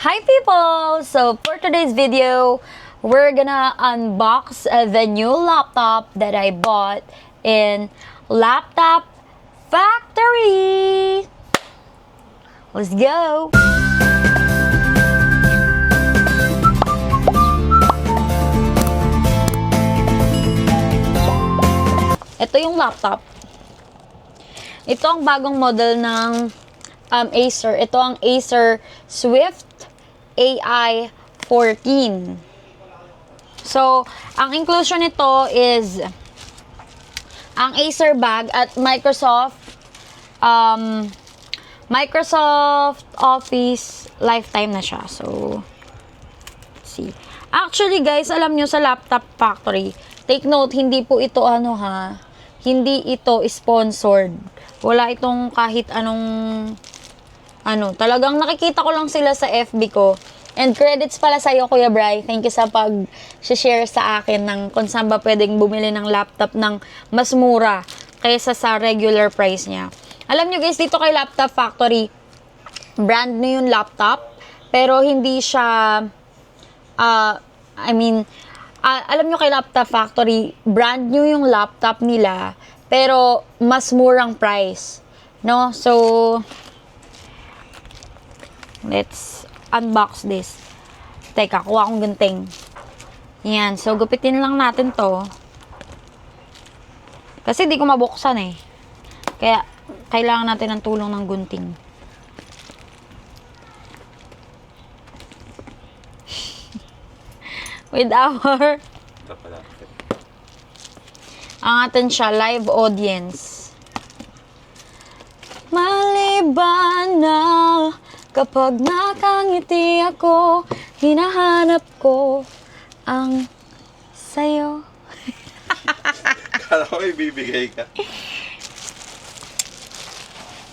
Hi people! So for today's video, we're gonna unbox the new laptop that I bought in Laptop Factory. Let's go! Ito yung laptop. Ito ang bagong model ng Acer. Ito ang Acer Swift AI 14. So, ang inclusion nito is ang Acer bag at Microsoft Office lifetime na siya. So, let's see. Actually guys, alam nyo sa Laptop Factory, take note, hindi po ito hindi ito sponsored. Wala itong kahit anong talagang nakikita ko lang sila sa FB ko. And credits pala sa iyo, Kuya Bri. Thank you sa pag-share sa akin ng kung saan ba pwedeng bumili ng laptop ng mas mura kaysa sa regular price niya. Alam nyo guys, dito kay Laptop Factory, brand new yung laptop, pero hindi siya, alam nyo kay Laptop Factory, brand new yung laptop nila, pero mas murang price. No? So, let's unbox this. Teka, kuha akong gunting. Yan. So, gupitin lang natin to. Kasi di ko mabuksan eh. Kaya, kailangan natin ng tulong ng gunting. With our ang atin siya, live audience. Maliban na kapag nakangiti ako, hinahanap ko ang sayo. Kala ko ibibigay ka.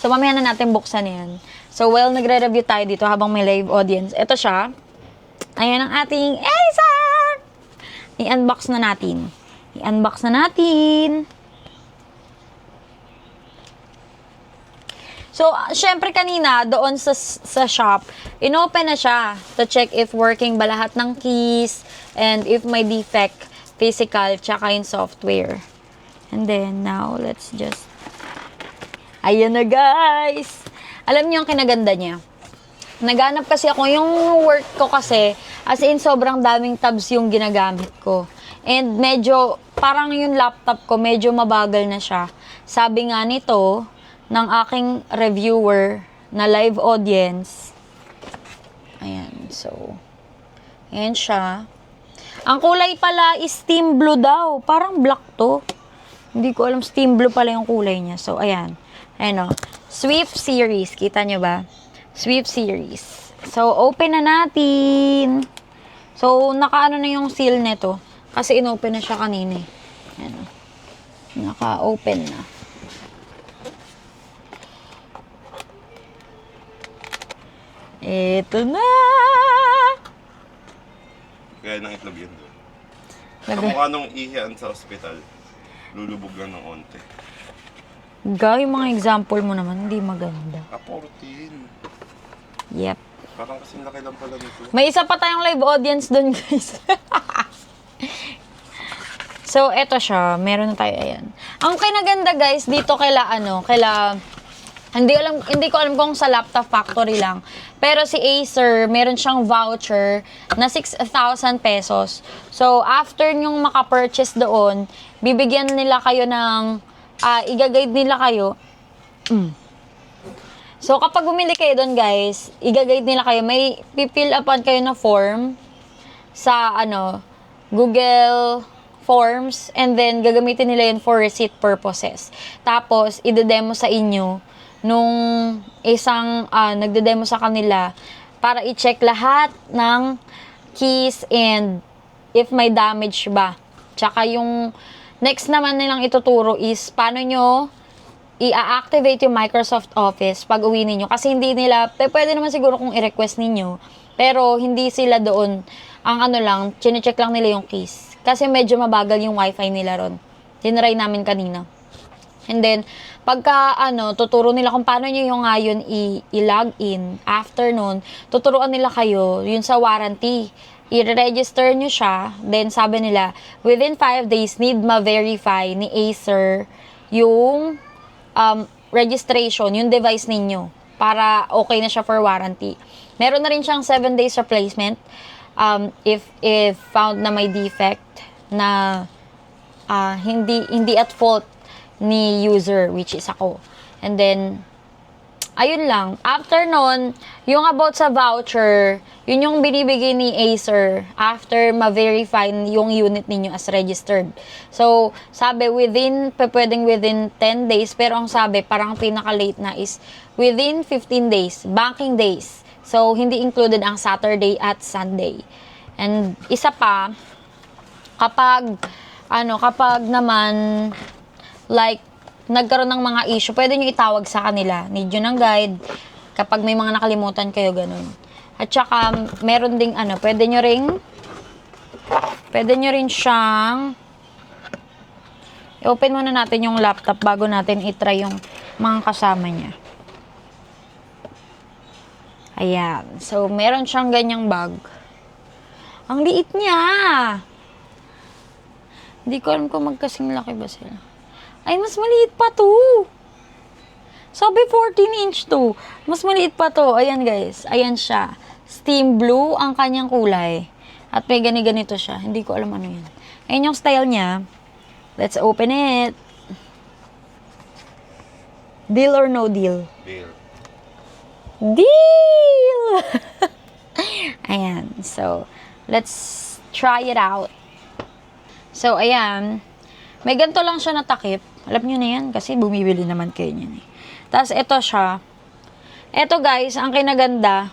So, mamaya na natin buksan yan. So, while nagre-review tayo dito habang may live audience, ito siya. Ayan ang ating Acer! I-unbox na natin. I-unbox na natin. So, syempre kanina, doon sa shop, inopen na siya to check if working ba lahat ng keys and if may defect, physical, tsaka yung software. And then, now, let's just... Ayan na, guys! Alam niyo yung kinaganda niya? Naghanap kasi ako yung work ko kasi, as in, sobrang daming tabs yung ginagamit ko. And medyo, parang yung laptop ko, medyo mabagal na siya. Sabi nga nito, ng aking reviewer na live audience. Ayan, so, ayan siya. Ang kulay pala is steam blue daw. Parang black to. Hindi ko alam, steam blue pala yung kulay niya. So, ayan. Ayan o. Swift series. Kita nyo ba? Swift series. So, open na natin. So, naka-ano na yung seal nito. Kasi inopen na siya kanina eh. Ayan o. Naka-open na. Ito na! Kaya ng itlog yun doon. Kamukha nung ihian sa ospital. Lulubog lang ng onte. Yung mga example mo naman, hindi maganda. 14. Yep. Parang kasing laki lang pala nito. May isa pa tayong live audience doon, guys. So, eto siya. Meron na tayo, ayan. Ang kinaganda, guys, dito hindi ko alam kung sa Laptop Factory lang. Pero si Acer, meron siyang voucher na 6,000 pesos. So, after nyong maka-purchase doon, bibigyan nila kayo ng, i-guide nila kayo. So, kapag bumili kayo doon, guys, i-guide nila kayo. May fill upan kayo na form sa, Google Forms. And then, gagamitin nila yun for receipt purposes. Tapos, ide-demo sa inyo nung isang nagde-demo sa kanila para i-check lahat ng keys and if may damage ba. Tsaka yung next naman nilang ituturo is paano nyo i-activate yung Microsoft Office pag uwi ninyo. Kasi hindi nila, pwede naman siguro kung i-request ninyo, pero hindi sila doon. Ang chine-check lang nila yung keys. Kasi medyo mabagal yung wifi nila ron. Tinry namin kanina. And then, pagka, tuturo nila kung paano nyo yung ngayon i-log in. After nun, tuturuan nila kayo yun sa warranty. I-register nyo siya. Then, sabi nila, within 5 days, need ma-verify ni Acer yung registration, yung device ninyo. Para okay na siya for warranty. Meron na rin siyang 7 days replacement. If found na may defect na hindi at fault ni user, which is ako. And then, ayun lang. After nun, yung about sa voucher, yun yung binibigay ni Acer after ma-verify yung unit ninyo as registered. So, sabi pwedeng within 10 days, pero ang sabi, parang pinaka-late na is within 15 days, banking days. So, hindi included ang Saturday at Sunday. And isa pa, kapag naman, like, nagkaroon ng mga issue, pwede nyo itawag sa kanila. Need yun ng guide. Kapag may mga nakalimutan kayo, ganun. At saka, meron ding pwede nyo rin siyang i-open muna natin yung laptop bago natin itry yung mga kasama niya. Ayan. So, meron siyang ganyang bag. Ang liit niya! Hindi ko alam kung magkasing laki ba sila. Ay, mas maliit pa to. Sabi 14 inch to. Mas maliit pa to. Ayan guys. Ayan siya. Steam blue ang kanyang kulay. At may ganito siya. Hindi ko alam ano yan. Ayan yung style niya. Let's open it. Deal or no deal? Deal. Deal! Ayan. So, let's try it out. So, ayan. May ganito lang siya na takip. Alam nyo na yan kasi bumibili naman kayo niyan eh. Tapos, ito siya. Ito guys, ang kinaganda,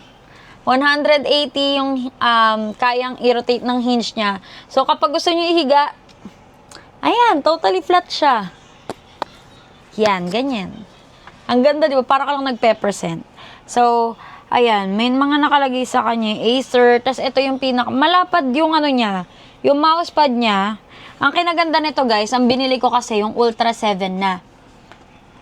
180 yung kayang i-rotate ng hinge niya. So, kapag gusto nyo ihiga, ayan, totally flat siya. Yan, ganyan. Ang ganda, di ba? Para ka lang nag-peppercent. So, ayan, may mga nakalagay sa kanya, Acer. Tapos, ito yung malapad yung niya, yung mousepad niya. Ang kinaganda nito guys, ang binili ko kasi yung Ultra 7 na.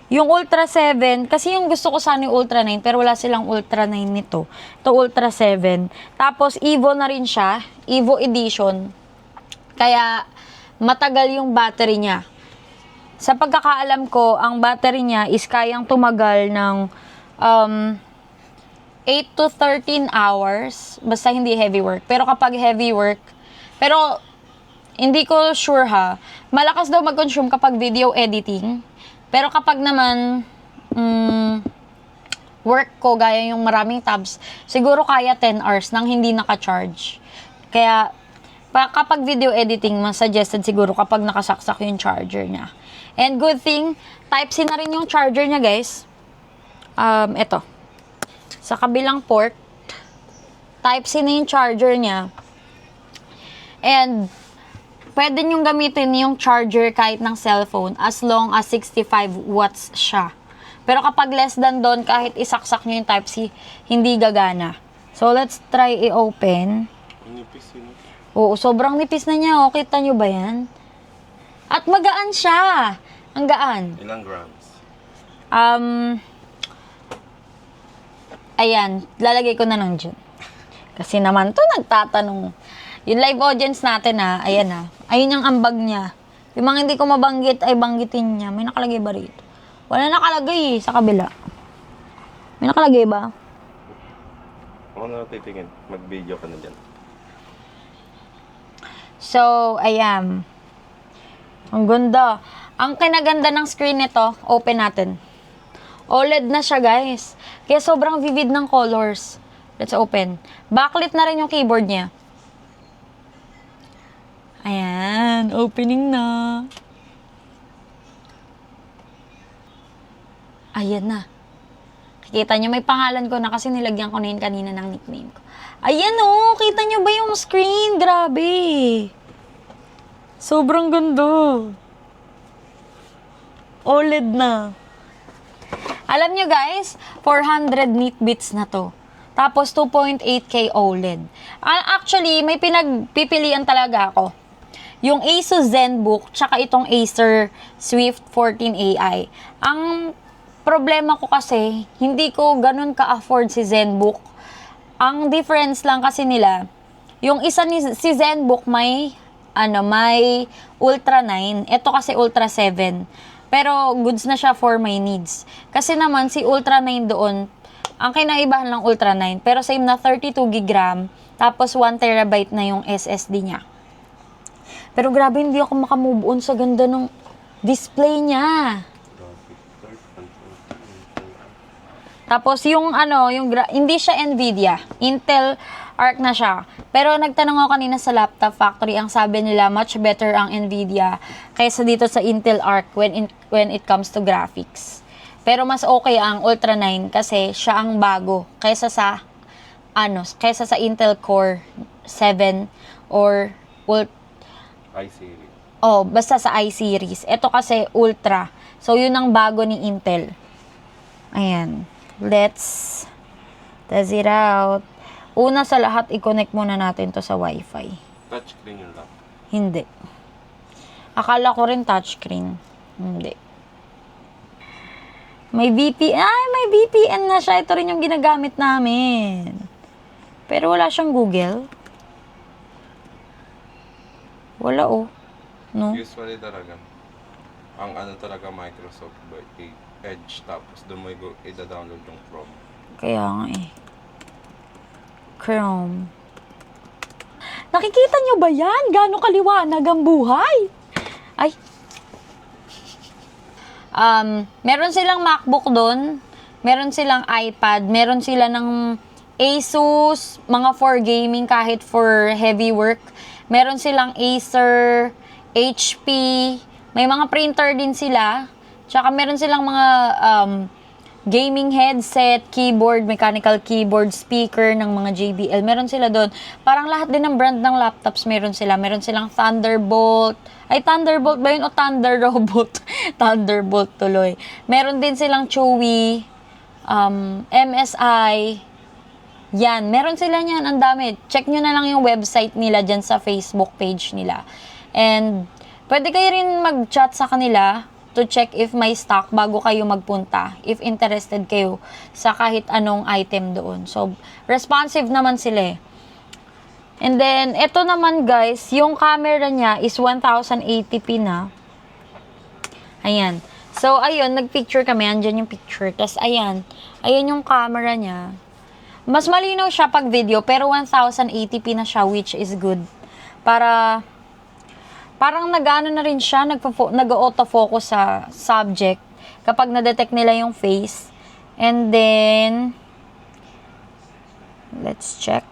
Yung Ultra 7, kasi yung gusto ko sana yung Ultra 9, pero wala silang Ultra 9 nito. Ito Ultra 7. Tapos Evo na rin siya, Evo Edition. Kaya matagal yung battery niya. Sa pagkakaalam ko, ang battery niya is kayang tumagal ng 8 to 13 hours. Basta hindi heavy work. Pero kapag heavy work, pero hindi ko sure ha. Malakas daw mag-consume kapag video editing. Pero kapag naman work ko, gaya yung maraming tabs, siguro kaya 10 hours nang hindi naka-charge. Kaya kapag video editing, mas suggested siguro kapag nakasaksak yung charger niya. And good thing, Type-C na rin yung charger niya guys. Ito. Sa kabilang port, Type-C na yung charger niya. And pwede nyong gamitin yung charger kahit ng cellphone as long as 65 watts siya. Pero kapag less than doon, kahit isaksak nyo yung Type-C, hindi gagana. So, let's try i-open. Nipis yun. Oo, sobrang nipis na niya. Oh. Kita nyo ba yan? At magaan siya. Ang gaan. Ilang grams? Ayan, lalagay ko na nun dyan. Kasi naman to nagtatanong. Yung live audience natin ayan ayun yung ambag niya. Yung mga hindi ko mabanggit ay banggitin niya. May nakalagay ba rito? Wala nakalagay sa kabila. May nakalagay ba? Ako na titingin. Mag-video ka na dyan. So, ayan. Ang ganda. Ang kinaganda ng screen nito, open natin. OLED na siya guys. Kaya sobrang vivid ng colors. Let's open. Backlit na rin yung keyboard niya. Ayan, opening na. Ayan na. Kikita nyo, may pangalan ko na kasi nilagyan ko na yun kanina ng nickname ko. Ayan o, kita nyo ba yung screen? Grabe. Sobrang ganda. OLED na. Alam nyo guys, 400 nit bits na to. Tapos 2.8K OLED. Actually, may pinagpipilian talaga ako. yung Asus ZenBook, tsaka itong Acer Swift 14 AI. Ang problema ko kasi, hindi ko ganun ka-afford si ZenBook. Ang difference lang kasi nila, yung isa si ZenBook may Ultra 9. Ito kasi Ultra 7. Pero goods na siya for my needs. Kasi naman si Ultra 9 doon, ang kinaibahan lang Ultra 9, pero same na 32 GB RAM, tapos 1 TB na yung SSD niya. Pero grabe, hindi ako makamove on sa ganda ng display niya. Tapos yung hindi siya Nvidia, Intel Arc na siya. Pero nagtanong ako kanina sa Laptop Factory, ang sabi nila much better ang Nvidia kaysa dito sa Intel Arc when it comes to graphics. Pero mas okay ang Ultra 9 kasi siya ang bago kaysa sa Intel Core 7 or i-series. basta sa i-series. Ito kasi Ultra. So yun ang bago ni Intel. Ayan. Let's test it out. Una sa lahat, i-connect muna natin to sa Wi-Fi. Touchscreen yung laptop. Hindi. Akala ko rin touchscreen. Hindi. May VPN na siya. Ito rin yung ginagamit namin. Pero wala siyang Google. Wala No? Usually talaga. Ang talaga Microsoft by Edge, tapos doon mo i-download yung Chrome. Kaya nga Chrome. Nakikita nyo ba yan? Gano'ng kaliwanag ang buhay? Ay. Meron silang MacBook doon. Meron silang iPad. Meron sila ng Asus, mga for gaming kahit for heavy work. Meron silang Acer, HP. May mga printer din sila. Tsaka meron silang mga gaming headset, keyboard, mechanical keyboard, speaker ng mga JBL. Meron sila doon. Parang lahat din ng brand ng laptops meron sila. Meron silang Thunderbolt. Thunderbolt ba yun o Thunder Robot? Thunderbolt tuloy. Meron din silang Chewy, MSI. Yan, meron sila niyan. Ang dami. Check nyo na lang yung website nila dyan sa Facebook page nila. And pwede kayo rin mag-chat sa kanila to check if may stock bago kayo magpunta, if interested kayo sa kahit anong item doon. So, responsive naman sila. And then, ito naman guys, yung camera niya is 1080p na. Ayan. So, ayun, nagpicture kami. Andyan yung picture. Tapos, ayan yung camera niya. Mas malinaw siya pag video, pero 1080p na siya, which is good. Parang nag-ano na rin siya, nag-autofocus sa subject kapag na-detect nila yung face. And then, let's check.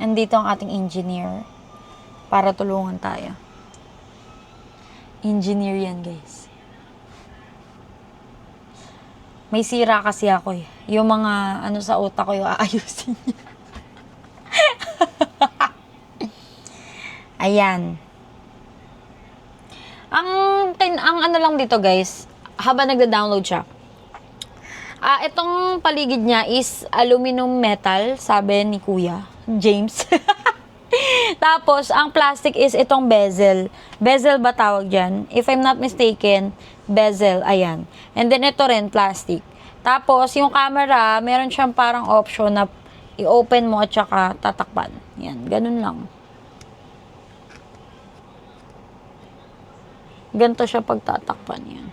And dito ang ating engineer para tulungan tayo. Engineer yan, guys. May sira kasi ako eh. Yung mga sa utak ko yung aayusin niya. Ayan. Ang lang dito guys, habang nagda-download siya. Itong paligid niya is aluminum metal, sabi ni Kuya James. Tapos, ang plastic is itong bezel. Bezel ba tawag dyan? If I'm not mistaken, bezel, ayan. And then ito rin, plastic. Tapos, yung camera, meron siyang parang option na i-open mo at saka tatakpan. Yan, ganun lang. Ganito siya pagtatakpan yan.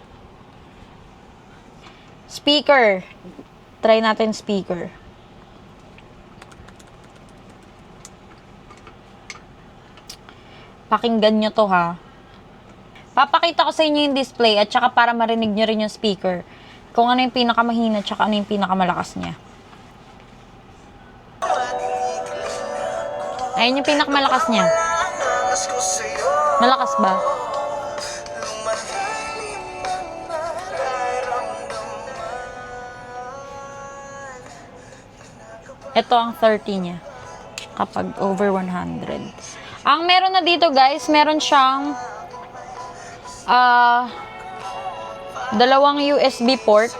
Speaker. Try natin speaker. Pakinggan nyo to ha. Papakita ko sa inyo yung display at saka para marinig nyo rin yung speaker. Kung ano yung pinakamahina at saka ano yung pinakamalakas niya. Ayun yung pinakamalakas niya. Malakas ba? Ito ang 30 niya. Kapag over 100. Ang meron na dito guys, meron siyang dalawang USB port,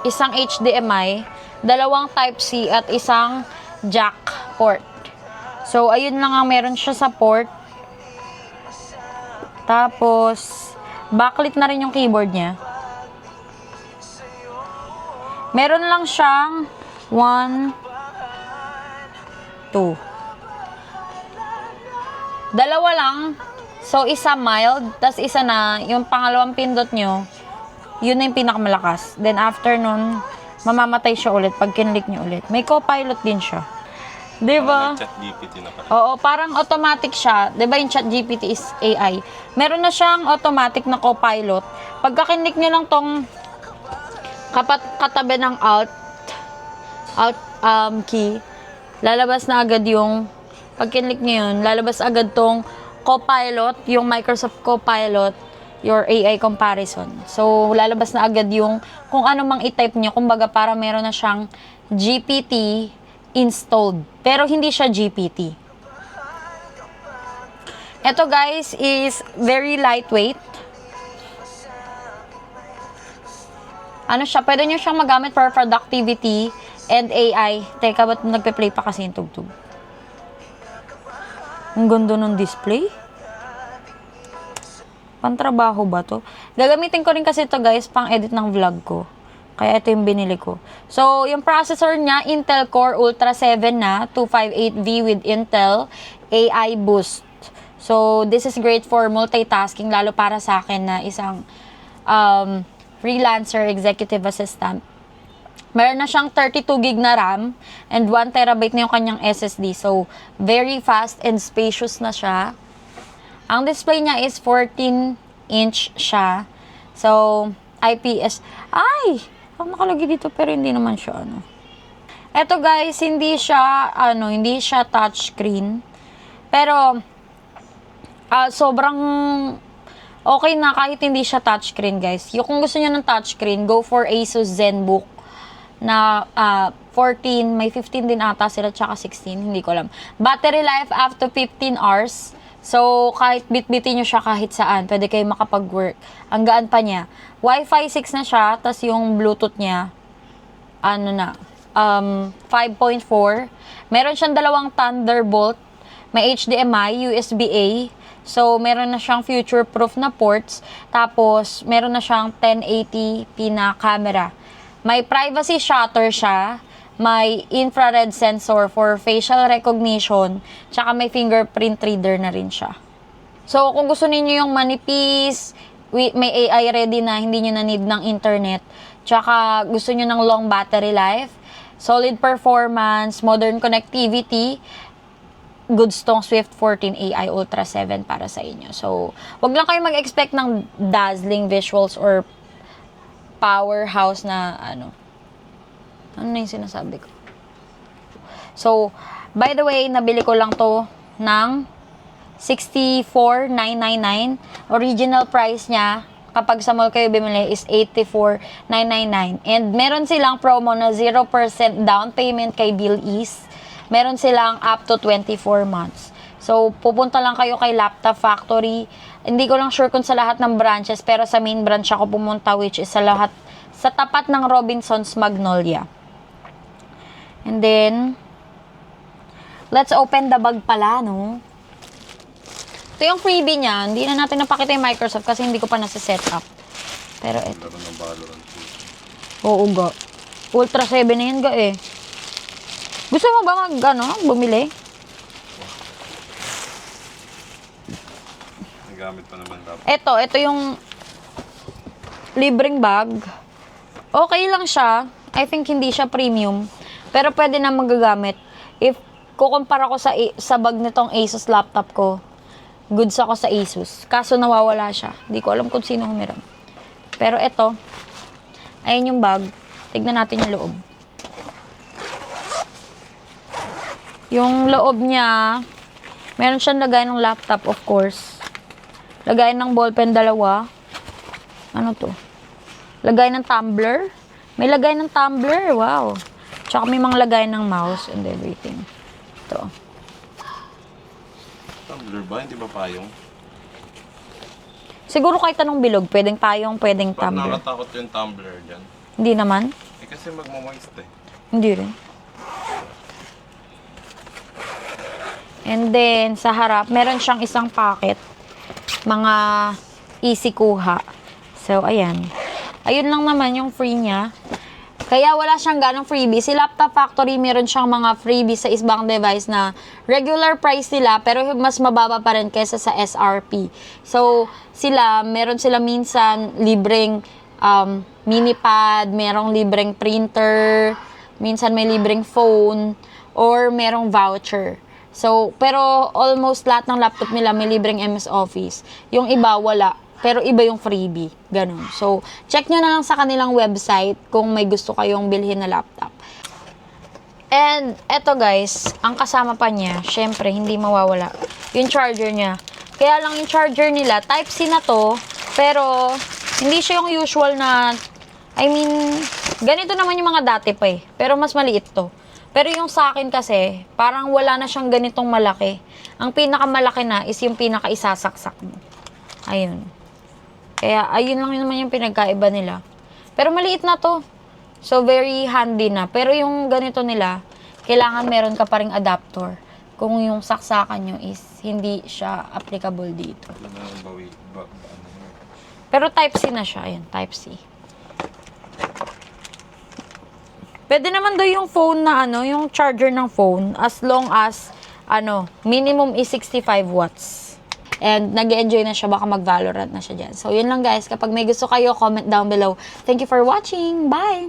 isang HDMI, dalawang Type-C at isang jack port. So, ayun lang ang meron siya sa port. Tapos, backlit na rin yung keyboard niya. Meron lang siyang 1, 2. Dalawa lang. So, isa mild, tas isa na, yung pangalawang pindot nyo, yun na yung pinakamalakas. Then, after nun, mamamatay siya ulit pag kinlik nyo ulit. May co-pilot din siya. Diba? Parang ChatGPT na pala. Oo, parang automatic siya. Diba yung ChatGPT is AI? Meron na siyang automatic na co-pilot. Pagka kinlik nyo lang tong katabi ng alt key, lalabas na agad yung, pag kinlik nyo yun, lalabas agad tong Copilot, yung Microsoft Copilot, your AI comparison. So, lalabas na agad yung kung ano mang i-type nyo. Kumbaga, para meron na siyang GPT installed. Pero hindi siya GPT. Ito guys is very lightweight. Ano siya, pwede nyo siyang magamit for productivity and AI. Teka, ba't nagpe-play pa kasi yung tugtog? Ang ganda ng display. Pantrabaho ba to? Gagamitin ko rin kasi ito guys, pang edit ng vlog ko. Kaya ito yung binili ko. So, yung processor niya, Intel Core Ultra 7 na, 258V with Intel AI Boost. So, this is great for multitasking, lalo para sa akin na isang freelancer, executive assistant. Meron na siyang 32GB na RAM and 1TB na yung kanyang SSD. So, very fast and spacious na siya. Ang display niya is 14-inch siya. So, IPS. Ay! Ang nakalagay dito pero hindi naman siya ano. Ito guys, hindi siya touchscreen. Pero, sobrang okay na kahit hindi siya touchscreen guys. Yung kung gusto niyo ng touchscreen, go for Asus ZenBook na 14, may 15 din ata sila, tsaka 16, hindi ko alam. Battery life up to 15 hours. So, kahit bit-bitin nyo siya kahit saan, pwede kayo makapag-work. Ang gaan pa niya. Wi-Fi 6 na siya, tas yung Bluetooth niya, 5.4. Meron siyang dalawang Thunderbolt, may HDMI, USB-A. So, meron na siyang future-proof na ports. Tapos, meron na siyang 1080p na camera. May privacy shutter siya, may infrared sensor for facial recognition, tsaka may fingerprint reader na rin siya. So, kung gusto niyo yung manipis, may AI ready na, hindi niyo na need ng internet, tsaka gusto niyo ng long battery life, solid performance, modern connectivity, goods tong Swift 14 AI Ultra 7 para sa inyo. So, wag lang kayo mag-expect ng dazzling visuals or powerhouse na ano na yung sinasabi ko. So, by the way, nabili ko lang to ng 64,999. Original price niya, kapag sa mall kayo bumili, is 84,999. And meron silang promo na 0% down payment kay BillEase. Meron silang up to 24 months. So, pupunta lang kayo kay Laptop Factory. Hindi ko lang sure kung sa lahat ng branches, pero sa main branch ako pumunta, which is sa tapat ng Robinsons Magnolia. And then, let's open the bag pala, no? Ito yung freebie niya. Hindi na natin napakita yung Microsoft kasi hindi ko pa nasa-set up. Pero ito. Laro ng Valorant. Oo, ga. Ultra 7 na yan, ga eh. Gusto mo ba bumili? Nagamit pa naman dapat. Ito yung libreng bag. Okay lang siya. I think hindi siya premium. Pero pwede na magagamit. If kukumpara ko sa bag nitong Asus laptop ko, goods ako sa Asus. Kaso nawawala siya. Hindi ko alam kung sino humiram. Pero ito, ayun yung bag. Tignan natin yung loob. Yung loob niya, meron siyang lagay ng laptop, of course. Lagay ng ballpen, dalawa. Ano to? Lagay ng tumbler. May lagay ng tumbler, wow. Tsaka may mga lagay ng mouse and everything. Ito. Tumbler ba? Hindi ba payong? Siguro kahit anong bilog, pwedeng payong, pwedeng Parang tumbler. nakatakot yung tumbler dyan. Hindi naman? Kasi magmamoist eh. Hindi rin. And then, sa harap, meron siyang isang pocket. Mga easy kuha. So, ayan. Ayun lang naman yung free niya. Kaya wala siyang ganong freebie. Si Laptop Factory, meron siyang mga freebie sa isang device na regular price nila, pero mas mababa pa rin kaysa sa SRP. So, meron sila minsan libreng mini pad, merong libreng printer, minsan may libreng phone, or merong voucher. So, pero almost lahat ng laptop nila may libreng MS Office. Yung iba, wala. Pero iba yung freebie. Ganun. So, check nyo na lang sa kanilang website kung may gusto kayong bilhin na laptop. And, eto guys, ang kasama pa niya, syempre, hindi mawawala, yung charger niya. Kaya lang yung charger nila, Type-C na to, pero, hindi siya yung usual na, ganito naman yung mga dati pa eh. Pero mas maliit to. Pero yung sa akin kasi, parang wala na siyang ganitong malaki. Ang pinakamalaki na is yung pinaka-isasaksak mo. Ayun. Kaya, ayun lang naman yung pinagkaiba nila. Pero maliit na to. So, very handy na. Pero yung ganito nila, kailangan meron ka pa ring adapter. Kung yung saksakan nyo is hindi siya applicable dito. Pero Type-C na siya. Ayun, Type-C. Pwede naman daw yung phone na yung charger ng phone as long as minimum is 65 watts. And nag-enjoy na siya, baka mag-Valorant na siya dyan. So, yun lang guys. Kapag may gusto kayo, comment down below. Thank you for watching. Bye!